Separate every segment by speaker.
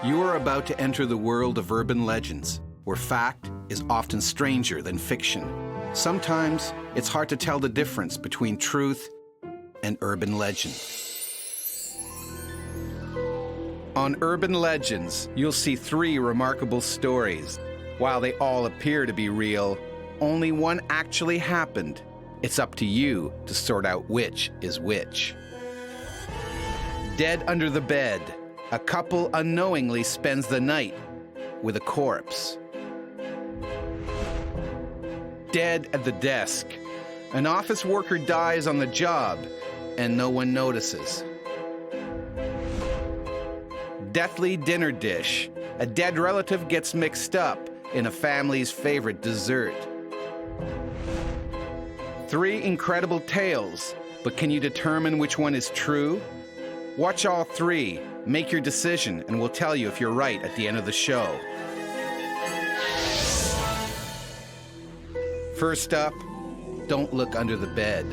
Speaker 1: You are about to enter the world of urban legends, where fact is often stranger than fiction. Sometimes it's hard to tell the difference between truth and urban legend. On Urban Legends, you'll see 3 remarkable stories. While they all appear to be real, only one actually happened. It's up to you to sort out which is which. Dead under the bed, a couple unknowingly spends the night with a corpse. Dead at the desk, an office worker dies on the job and no one notices. Deathly dinner dish, a dead relative gets mixed up in a family's favorite dessert. 3 incredible tales, but can you determine which one is true? Watch all 3, make your decision, and we'll tell you if you're right at the end of the show. First up, don't look under the bed.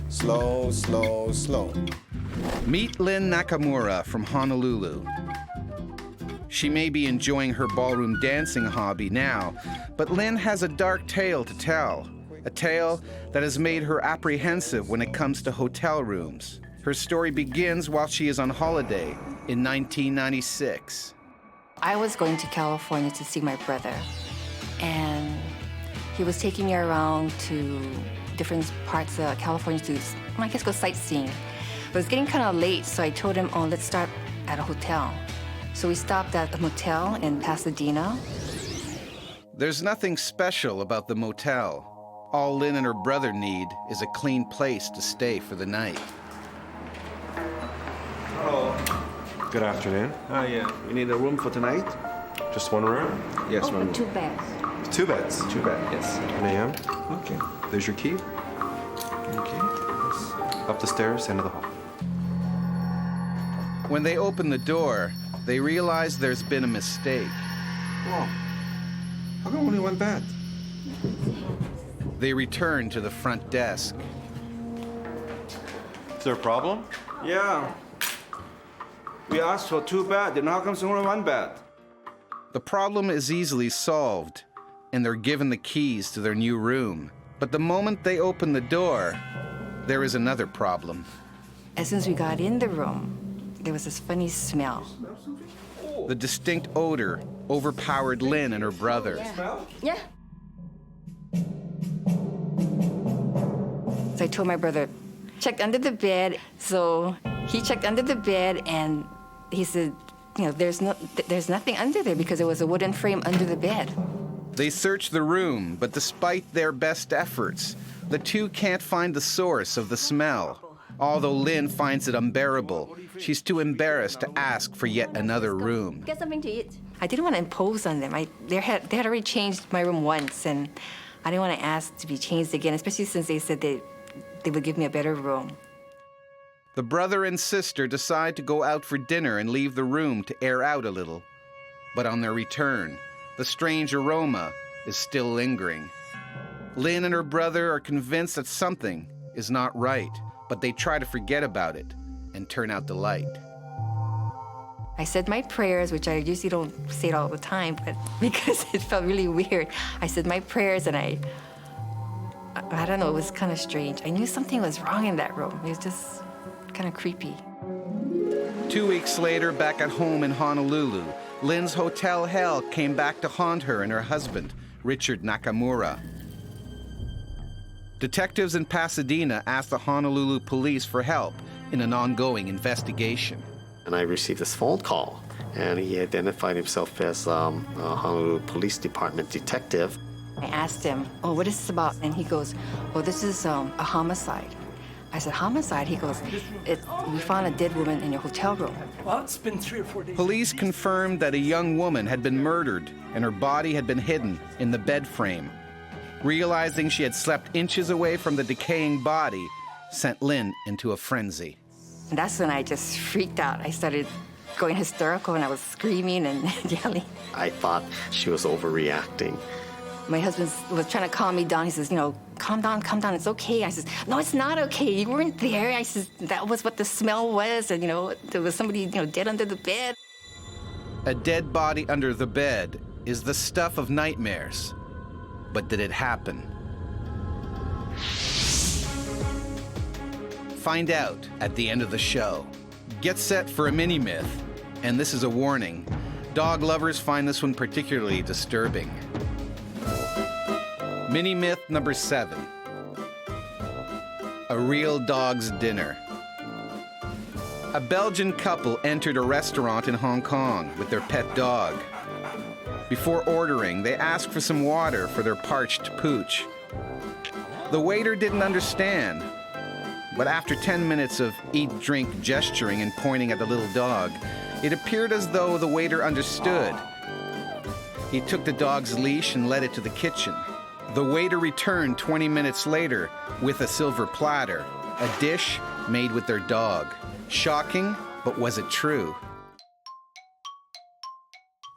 Speaker 2: Slow, slow, slow.
Speaker 1: Meet Lynn Nakamura from Honolulu. She may be enjoying her ballroom dancing hobby now, but Lynn has a dark tale to tell. A tale that has made her apprehensive when it comes to hotel rooms. Her story begins while she is on holiday in 1996.
Speaker 3: I was going to California to see my brother, and he was taking me around to different parts of California to, I guess, go sightseeing. But it was getting kind of late, so I told him, oh, let's start at a hotel. So we stopped at a motel in Pasadena.
Speaker 1: There's nothing special about the motel. All Lynn and her brother need is a clean place to stay for the night.
Speaker 4: Hello.
Speaker 5: Good afternoon.
Speaker 4: Yeah. We need a room for tonight?
Speaker 5: Just one room?
Speaker 4: Yes, one room.
Speaker 3: 2 beds.
Speaker 5: 2 beds?
Speaker 4: 2 bed, yes.
Speaker 5: Ma'am,
Speaker 4: Okay.
Speaker 5: there's your key.
Speaker 4: Okay.
Speaker 5: Up the stairs, into the hall.
Speaker 1: When they open the door, they realize there's been a mistake.
Speaker 4: Whoa. How come only 1 bed?
Speaker 1: They return to the front desk.
Speaker 5: Is there a problem?
Speaker 4: Yeah. We asked for 2 bed, and how come it's only 1 bed?
Speaker 1: The problem is easily solved, and they're given the keys to their new room. But the moment they open the door, there is another problem.
Speaker 3: As soon as we got in the room, there was this funny smell.
Speaker 1: The distinct odor overpowered Lynn and her brother.
Speaker 3: Yeah. So I told my brother, check under the bed. So he checked under the bed, and he said, you know, there's nothing under there because there was a wooden frame under the bed.
Speaker 1: They search the room, but despite their best efforts, the 2 can't find the source of the smell. Although Lynn finds it unbearable, she's too embarrassed to ask for yet another room.
Speaker 3: Get something to eat. I didn't want to impose on them. They had already changed my room once, and I didn't want to ask to be changed again, especially since they said they would give me a better room.
Speaker 1: The brother and sister decide to go out for dinner and leave the room to air out a little. But on their return, the strange aroma is still lingering. Lynn and her brother are convinced that something is not right, but they try to forget about it and turn out the light.
Speaker 3: I said my prayers, which I usually don't say it all the time, but because it felt really weird, I said my prayers, and I don't know, it was kind of strange. I knew something was wrong in that room. It was just kind of creepy.
Speaker 1: 2 weeks later, back at home in Honolulu, Lynn's hotel hell came back to haunt her and her husband, Richard Nakamura. Detectives in Pasadena asked the Honolulu police for help in an ongoing investigation.
Speaker 6: And I received this phone call, and he identified himself as a Honolulu Police Department detective.
Speaker 3: I asked him, oh, what is this about? And he goes, oh, this is a homicide. I said, homicide? He goes, we found a dead woman in your hotel room.
Speaker 7: Well, it's been 3 or 4 days.
Speaker 1: Police confirmed that a young woman had been murdered and her body had been hidden in the bed frame. Realizing she had slept inches away from the decaying body sent Lynn into a frenzy.
Speaker 3: And that's when I just freaked out. I started going hysterical, and I was screaming and yelling.
Speaker 6: I thought she was overreacting.
Speaker 3: My husband was trying to calm me down. He says, calm down, it's okay. I says, no, it's not okay. You weren't there. I says, that was what the smell was. And, there was somebody, dead under the bed.
Speaker 1: A dead body under the bed is the stuff of nightmares. But did it happen? Find out at the end of the show. Get set for a mini-myth. And this is a warning. Dog lovers find this one particularly disturbing. Mini-myth number 7. A real dog's dinner. A Belgian couple entered a restaurant in Hong Kong with their pet dog. Before ordering, they asked for some water for their parched pooch. The waiter didn't understand, but after 10 minutes of eat-drink gesturing and pointing at the little dog, it appeared as though the waiter understood. He took the dog's leash and led it to the kitchen. The waiter returned 20 minutes later with a silver platter, a dish made with their dog. Shocking, but was it true?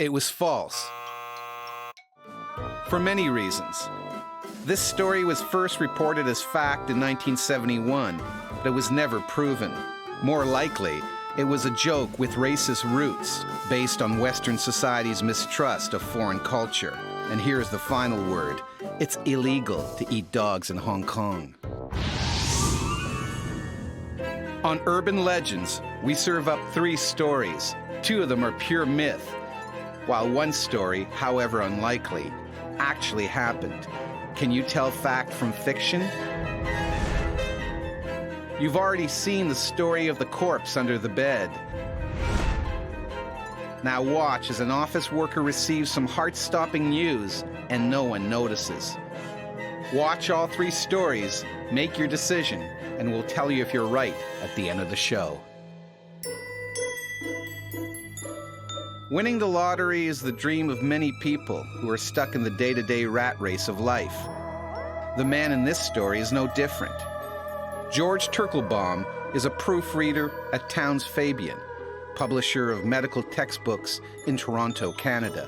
Speaker 1: It was false. For many reasons. This story was first reported as fact in 1971, but it was never proven. More likely, it was a joke with racist roots based on Western society's mistrust of foreign culture. And here's the final word. It's illegal to eat dogs in Hong Kong. On Urban Legends, we serve up 3 stories. 2 of them are pure myth, while one story, however unlikely, actually happened. Can you tell fact from fiction? You've already seen the story of the corpse under the bed. Now watch as an office worker receives some heart-stopping news and no one notices. Watch all 3 stories, make your decision, and we'll tell you if you're right at the end of the show. Winning the lottery is the dream of many people who are stuck in the day-to-day rat race of life. The man in this story is no different. George Turkelbaum is a proofreader at Townes Fabian, publisher of medical textbooks in Toronto, Canada.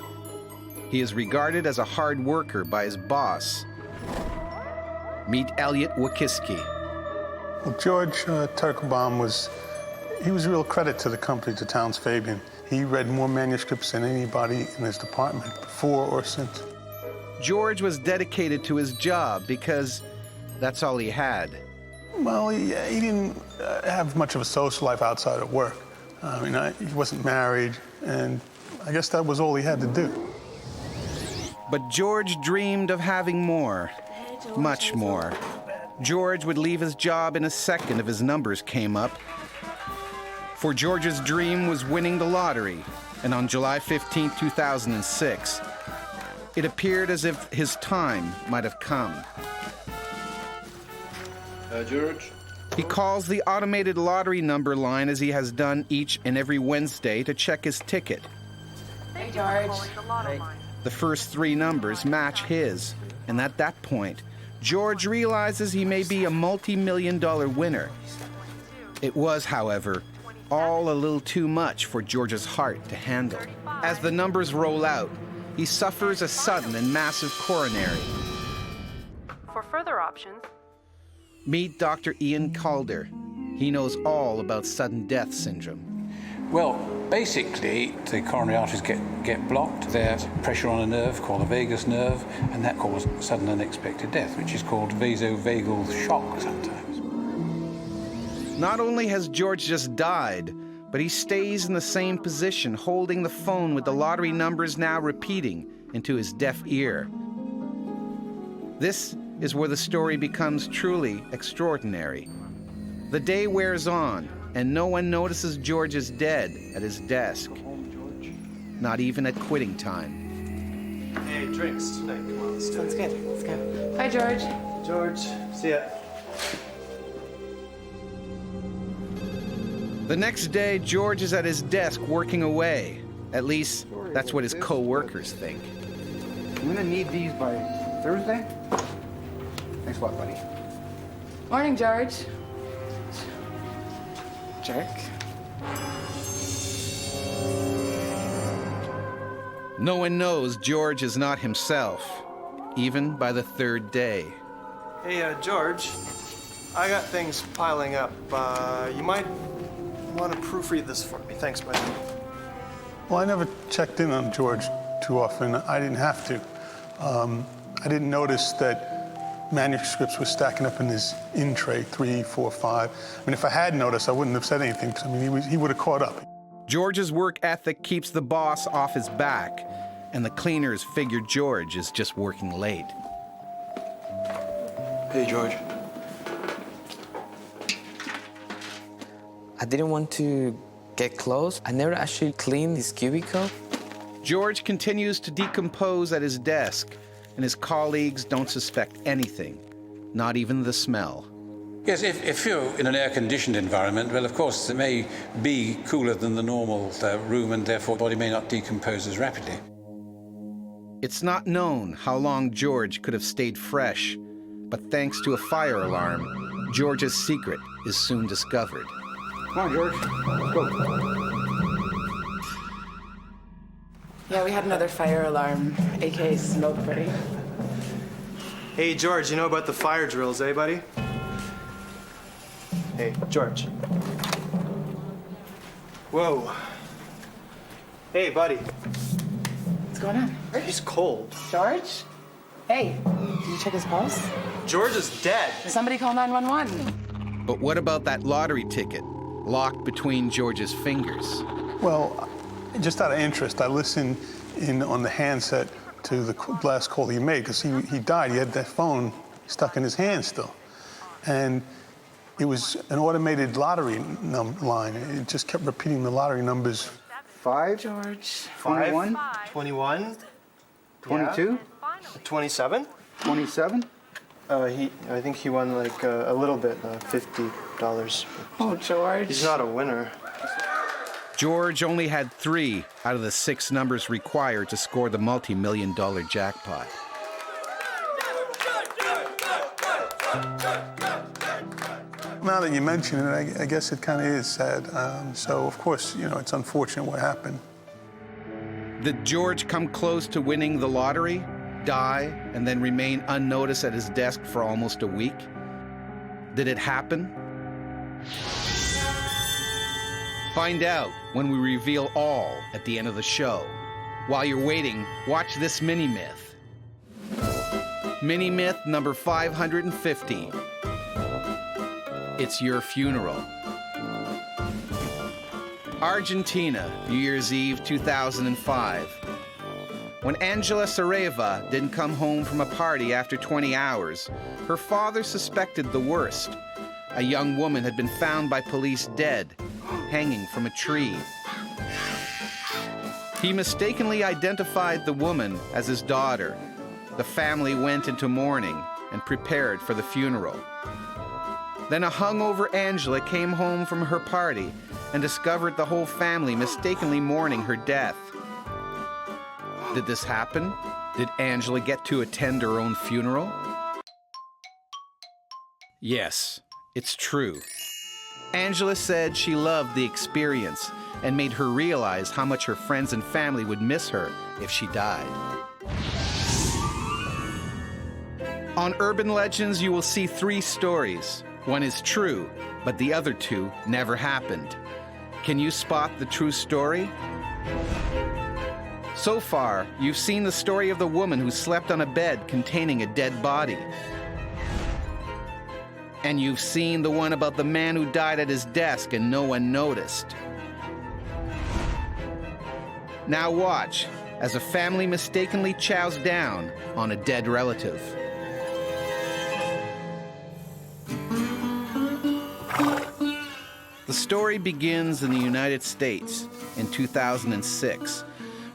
Speaker 1: He is regarded as a hard worker by his boss. Meet Elliot Wakiski.
Speaker 8: Well, George Turkelbaum was a real credit to the company, to Townes Fabian. He read more manuscripts than anybody in his department, before or since.
Speaker 1: George was dedicated to his job because that's all he had.
Speaker 8: Well, he didn't have much of a social life outside of work. He wasn't married, and I guess that was all he had to do.
Speaker 1: But George dreamed of having more, much more. George would leave his job in a second if his numbers came up. For George's dream was winning the lottery, and on July 15, 2006, it appeared as if his time might have come.
Speaker 5: George?
Speaker 1: He calls the automated lottery number line as he has done each and every Wednesday to check his ticket.
Speaker 9: Hey, George.
Speaker 1: The first 3 numbers match his, and at that point, George realizes he may be a multi-million-dollar winner. It was, however, all a little too much for George's heart to handle. As the numbers roll out, he suffers a sudden and massive coronary.
Speaker 9: For further options,
Speaker 1: Meet Dr. Ian Calder. He knows all about sudden death syndrome.
Speaker 10: Well, basically, the coronary arteries get blocked. There's pressure on a nerve called the vagus nerve, and that causes sudden unexpected death, which is called vasovagal shock sometimes.
Speaker 1: Not only has George just died, but he stays in the same position, holding the phone with the lottery numbers now repeating into his deaf ear. This is where the story becomes truly extraordinary. The day wears on, and no one notices George is dead at his desk. Not even at quitting time.
Speaker 5: Hey, drinks tonight. Come on, let's do
Speaker 9: sounds
Speaker 5: it.
Speaker 9: good. Let's go. Hi, George.
Speaker 5: George, see ya.
Speaker 1: The next day, George is at his desk working away. At least, that's what his co-workers think.
Speaker 4: I'm gonna need these by Thursday. Thanks a lot, buddy.
Speaker 9: Morning, George. Jerk.
Speaker 1: No one knows George is not himself. even by the third day.
Speaker 5: Hey, George. I got things piling up. You might want to proofread this for me. Thanks, buddy.
Speaker 8: Well, I never checked in on George too often. I didn't have to. I didn't notice that manuscripts were stacking up in his in tray, 3, 4, 5. I mean, if I had noticed, I wouldn't have said anything, because, I mean, he would have caught up.
Speaker 1: George's work ethic keeps the boss off his back, and the cleaners figure George is just working late.
Speaker 5: Hey, George.
Speaker 11: I didn't want to get close. I never actually cleaned this cubicle.
Speaker 1: George continues to decompose at his desk, and his colleagues don't suspect anything, not even the smell.
Speaker 10: Yes, if you're in an air-conditioned environment, well, of course, it may be cooler than the normal room, and therefore the body may not decompose as rapidly.
Speaker 1: It's not known how long George could have stayed fresh, but thanks to a fire alarm, George's secret is soon discovered.
Speaker 4: Come on, George. Let's go.
Speaker 9: Yeah, we had another fire alarm, aka smoke buddy.
Speaker 5: Hey, George, you know about the fire drills, eh, buddy? Hey, George. Whoa. Hey, buddy.
Speaker 9: What's going on?
Speaker 5: He's cold.
Speaker 9: George? Hey, did you check his pulse?
Speaker 5: George is dead.
Speaker 9: Somebody call 911.
Speaker 1: But what about that lottery ticket locked between George's fingers?
Speaker 8: Well, just out of interest, I listened in on the handset to the last call he made, because he died. He had that phone stuck in his hand still. And it was an automated lottery line. It just kept repeating the lottery numbers.
Speaker 4: 5,
Speaker 9: George.
Speaker 4: 21,
Speaker 5: 21,
Speaker 4: 22,
Speaker 5: 27.
Speaker 4: 27.
Speaker 5: I think he won like a little bit, $50.
Speaker 9: Oh, George.
Speaker 5: He's not a winner.
Speaker 1: George only had 3 out of the 6 numbers required to score the multi-million-dollar jackpot.
Speaker 8: Now that you mention it, I guess it kind of is sad. So, of course, you know, it's unfortunate what happened.
Speaker 1: Did George come close to winning the lottery, die, and then remain unnoticed at his desk for almost a week? Did it happen? Find out when we reveal all at the end of the show. While you're waiting, watch this mini-myth. Mini-myth number 550. It's your funeral. Argentina, New Year's Eve 2005. When Angela Saraiva didn't come home from a party after 20 hours, her father suspected the worst. A young woman had been found by police dead, hanging from a tree. He mistakenly identified the woman as his daughter. The family went into mourning and prepared for the funeral. Then a hungover Angela came home from her party and discovered the whole family mistakenly mourning her death. Did this happen? Did Angela get to attend her own funeral? Yes, it's true. Angela said she loved the experience and made her realize how much her friends and family would miss her if she died. On Urban Legends, you will see 3 stories. One is true, but the other 2 never happened. Can you spot the true story? So far, you've seen the story of the woman who slept on a bed containing a dead body. And you've seen the one about the man who died at his desk and no one noticed. Now watch as a family mistakenly chows down on a dead relative. The story begins in the United States in 2006,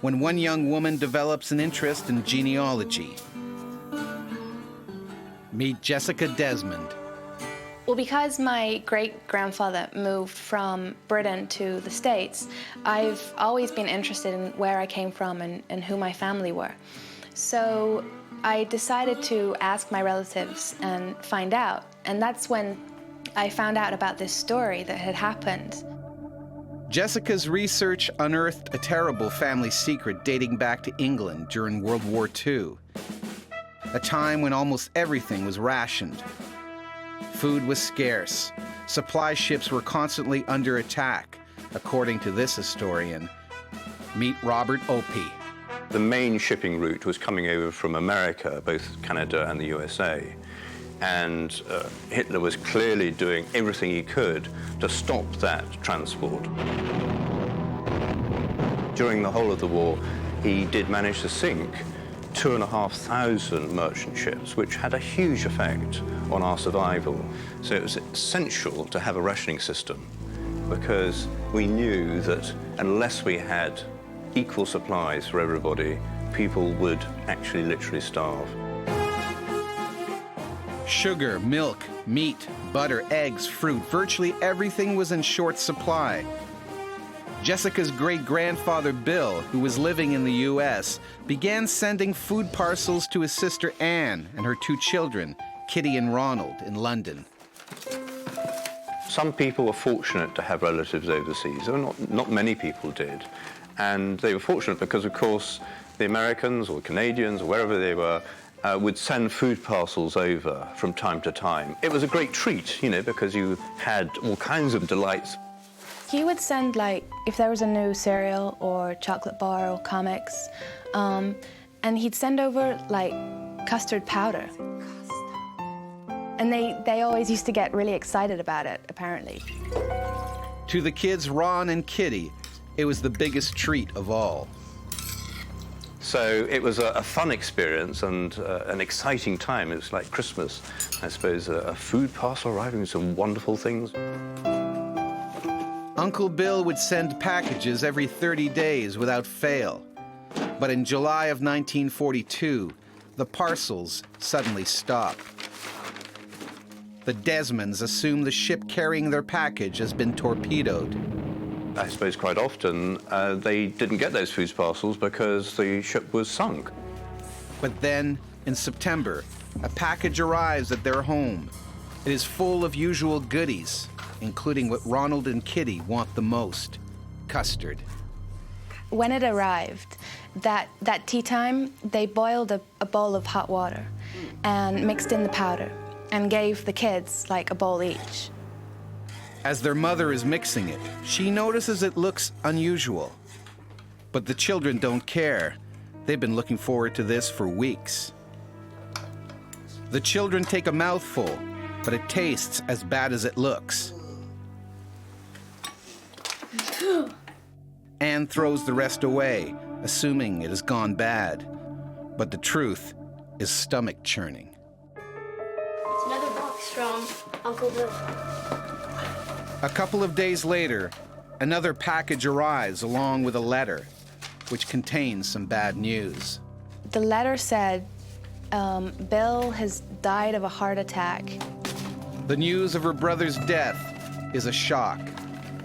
Speaker 1: when one young woman develops an interest in genealogy. Meet Jessica Desmond.
Speaker 12: Well, because my great-grandfather moved from Britain to the States, I've always been interested in where I came from and who my family were. So I decided to ask my relatives and find out. And that's when I found out about this story that had happened.
Speaker 1: Jessica's research unearthed a terrible family secret dating back to England during World War II. a time when almost everything was rationed. Food was scarce. Supply ships were constantly under attack, according to this historian. Meet Robert Opie.
Speaker 13: The main shipping route was coming over from America, both Canada and the USA. And Hitler was clearly doing everything he could to stop that transport. During the whole of the war, he did manage to sink 2,500 merchant ships, which had a huge effect on our survival. So it was essential to have a rationing system, because we knew that unless we had equal supplies for everybody, people would actually literally starve.
Speaker 1: Sugar, milk, meat, butter, eggs, fruit, virtually everything was in short supply. Jessica's great-grandfather Bill, who was living in the U.S., began sending food parcels to his sister Anne and her 2 children, Kitty and Ronald, in London.
Speaker 13: Some people were fortunate to have relatives overseas, or not many people did. And they were fortunate because, of course, the Americans or Canadians or wherever they were would send food parcels over from time to time. It was a great treat, you know, because you had all kinds of delights.
Speaker 12: He would send, like, if there was a new cereal or chocolate bar or comics, and he'd send over, like, custard powder. And they always used to get really excited about it, apparently.
Speaker 1: To the kids, Ron and Kitty, it was the biggest treat of all.
Speaker 13: So it was a fun experience and an exciting time. It was like Christmas, I suppose, a food parcel arriving with some wonderful things.
Speaker 1: Uncle Bill would send packages every 30 days without fail. But in July of 1942, the parcels suddenly stopped. The Desmonds assume the ship carrying their package has been torpedoed.
Speaker 13: I suppose quite often they didn't get those food parcels because the ship was sunk.
Speaker 1: But then, in September, a package arrives at their home. It is full of usual goodies, including what Ronald and Kitty want the most, custard.
Speaker 12: When it arrived, that tea time, they boiled a bowl of hot water and mixed in the powder and gave the kids, like, a bowl each.
Speaker 1: As their mother is mixing it, she notices it looks unusual. But the children don't care. They've been looking forward to this for weeks. The children take a mouthful, but it tastes as bad as it looks. Anne throws the rest away, assuming it has gone bad. But the truth is stomach churning.
Speaker 14: It's another box from Uncle Bill.
Speaker 1: A couple of days later, another package arrives along with a letter, which contains some bad news.
Speaker 12: The letter said, Bill has died of a heart attack.
Speaker 1: The news of her brother's death is a shock,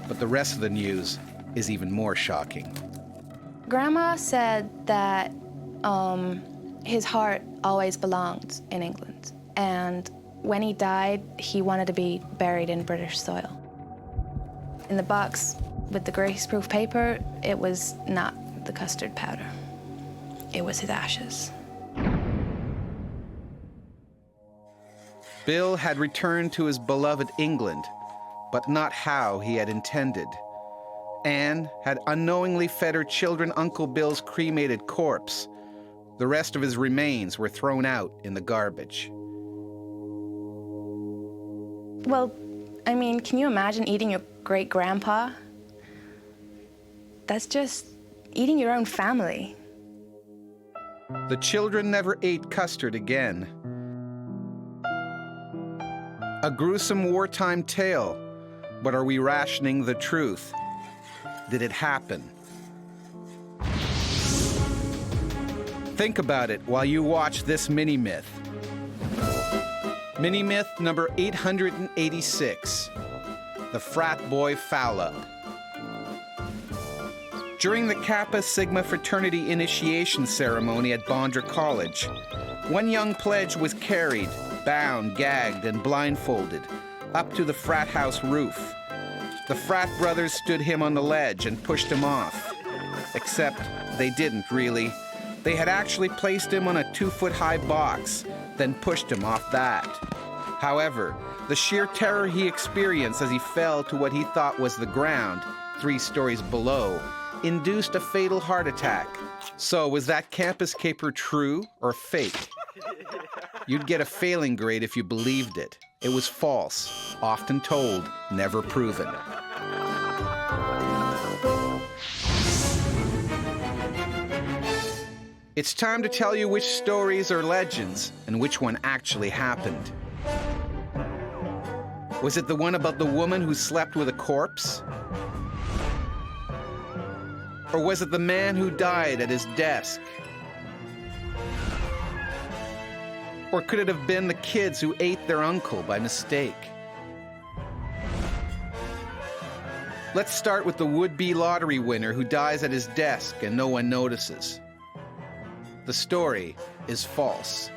Speaker 1: but the rest of the news is even more shocking.
Speaker 12: Grandma said that his heart always belonged in England, and when he died, he wanted to be buried in British soil. In the box with the greaseproof paper, it was not the custard powder. It was his ashes.
Speaker 1: Bill had returned to his beloved England, but not how he had intended. Anne had unknowingly fed her children Uncle Bill's cremated corpse. The rest of his remains were thrown out in the garbage.
Speaker 12: Well, I mean, can you imagine eating your great-grandpa? That's just eating your own family.
Speaker 1: The children never ate custard again. A gruesome wartime tale, but are we rationing the truth? Did it happen? Think about it while you watch this mini-myth. Mini-myth number 886, the frat boy foul-up. During the Kappa Sigma fraternity initiation ceremony at Bondra College, one young pledge was carried, bound, gagged, and blindfolded, up to the frat house roof. The frat brothers stood him on the ledge and pushed him off. Except they didn't really. They had actually placed him on a 2-foot-high box, then pushed him off that. However, the sheer terror he experienced as he fell to what he thought was the ground, 3 stories below, induced a fatal heart attack. So, was that campus caper true or fake? You'd get a failing grade if you believed it. It was false, often told, never proven. It's time to tell you which stories are legends and which one actually happened. Was it the one about the woman who slept with a corpse? Or was it the man who died at his desk? Or could it have been the kids who ate their uncle by mistake? Let's start with the would-be lottery winner who dies at his desk and no one notices. The story is false.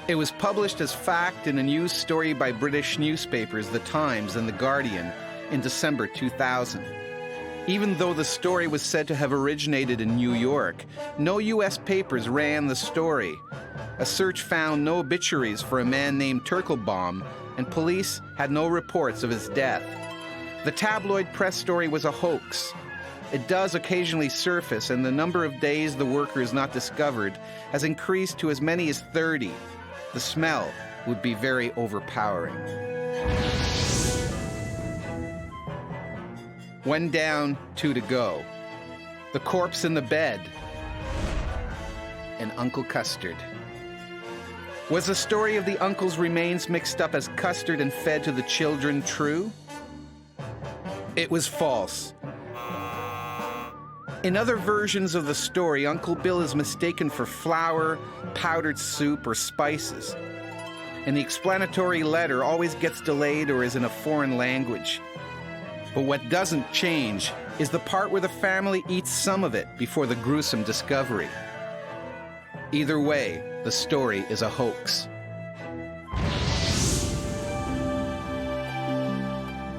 Speaker 1: It was published as fact in a news story by British newspapers The Times and The Guardian in December 2000. Even though the story was said to have originated in New York, no U.S. papers ran the story. A search found no obituaries for a man named Turkelbaum, and police had no reports of his death. The tabloid press story was a hoax. It does occasionally surface, and the number of days the worker is not discovered has increased to as many as 30. The smell would be very overpowering. One down, 2 to go. The corpse in the bed. And Uncle Custard. Was the story of the uncle's remains mixed up as custard and fed to the children true? It was false. In other versions of the story, Uncle Bill is mistaken for flour, powdered soup, or spices. And the explanatory letter always gets delayed or is in a foreign language. But what doesn't change is the part where the family eats some of it before the gruesome discovery. Either way, the story is a hoax.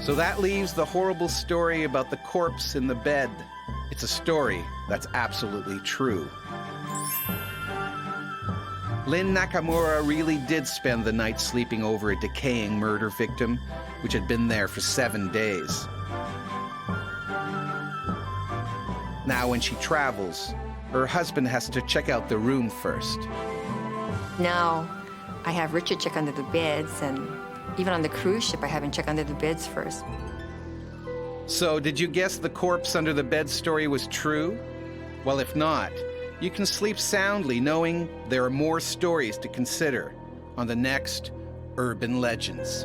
Speaker 1: So that leaves the horrible story about the corpse in the bed. It's a story that's absolutely true. Lynn Nakamura really did spend the night sleeping over a decaying murder victim, which had been there for 7 days. Now, when she travels, her husband has to check out the room first.
Speaker 3: Now, I have Richard check under the beds, and even on the cruise ship, I have him check under the beds first.
Speaker 1: So, did you guess the corpse under the bed story was true? Well, if not, you can sleep soundly knowing there are more stories to consider on the next Urban Legends.